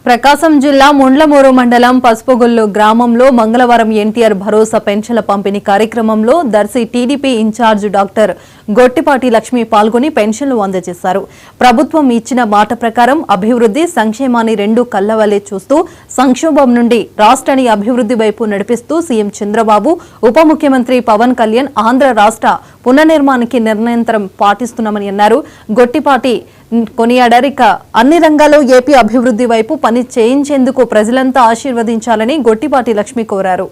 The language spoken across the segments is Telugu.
ప్రకాశం జిల్లా ముండ్లమూరు మండలం పసుపుగొల్లు గ్రామంలో మంగళవారం ఎన్టీఆర్ భరోసా పెన్షన్ల పంపిణీ కార్యక్రమంలో Darsi TDP incharge doctor Gottipati Lakshmi పాల్గొని పెన్షన్లు అందజేశారు. ప్రభుత్వం ఇచ్చిన మాట ప్రకారం అభివృద్ధి సంక్షేమాన్ని రెండు కళ్లవలే చూస్తూ సంక్షోభం నుండి రాష్ట్రాన్ని అభివృద్ధి వైపు నడిపిస్తూ సీఎం చంద్రబాబు, ఉప ముఖ్యమంత్రి పవన్ కళ్యాణ్ ఆంధ్ర రాష్ట్ర పునర్నిర్మాణానికి నిరంతరం పాటిస్తున్నామని అన్నారు. గొట్టిపాటి కొనియాడారు. అన్ని రంగాల్లో ఏపీ అభివృద్ధి వైపు పని చేయించేందుకు ప్రజలంతా ఆశీర్వదించాలని గొట్టిపాటి లక్ష్మి కోరారు.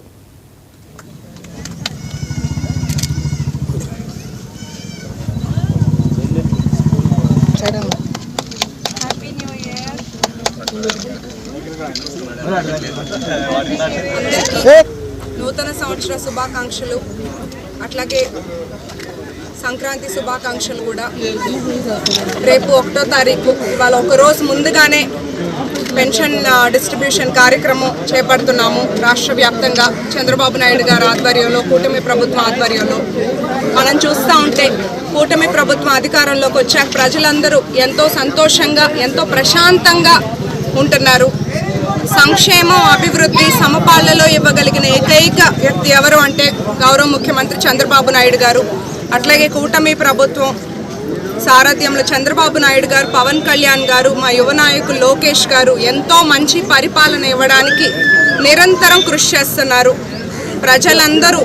నూతన సంవత్సర శుభాకాంక్షలు, అట్లాగే సంక్రాంతి శుభాకాంక్షలు కూడా. రేపు 1వ తారీఖు ఇవాళ ఒక రోజు ముందుగానే పెన్షన్ డిస్ట్రిబ్యూషన్ కార్యక్రమం చేపడుతున్నాము. రాష్ట్ర వ్యాప్తంగా చంద్రబాబు నాయుడు గారి ఆధ్వర్యంలో, కూటమి ప్రభుత్వం ఆధ్వర్యంలో మనం చూస్తూ ఉంటే కూటమి ప్రభుత్వం అధికారంలోకి వచ్చాక ప్రజలందరూ ఎంతో సంతోషంగా, ఎంతో ప్రశాంతంగా ఉంటున్నారు. సంక్షేమం, అభివృద్ధి సమపాళ్లలో ఇవ్వగలిగిన ఏకైక వ్యక్తి ఎవరు అంటే గౌరవ ముఖ్యమంత్రి చంద్రబాబు నాయుడు గారు. అట్లాగే కూటమి ప్రభుత్వం సారథ్యంలో చంద్రబాబు నాయుడు గారు, పవన్ కళ్యాణ్ గారు, మా యువ నాయకులు లోకేష్ గారు ఎంతో మంచి పరిపాలన ఇవ్వడానికి నిరంతరం కృషి చేస్తున్నారు. ప్రజలందరూ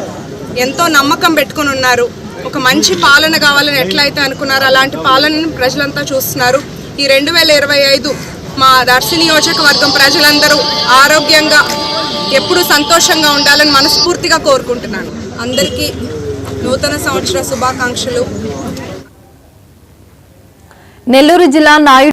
ఎంతో నమ్మకం పెట్టుకుని ఉన్నారు. ఒక మంచి పాలన కావాలని ఎట్లయితే అనుకున్నారో అలాంటి పాలనను ప్రజలంతా చూస్తున్నారు. ఈ 2025 మా దర్శి నియోజకవర్గం ప్రజలందరూ ఆరోగ్యంగా ఎప్పుడూ సంతోషంగా ఉండాలని మనస్ఫూర్తిగా కోరుకుంటున్నాను. అందరికీ నూతన సంవత్సర శుభాకాంక్షలు. నెల్లూరు జిల్లా నాయుడు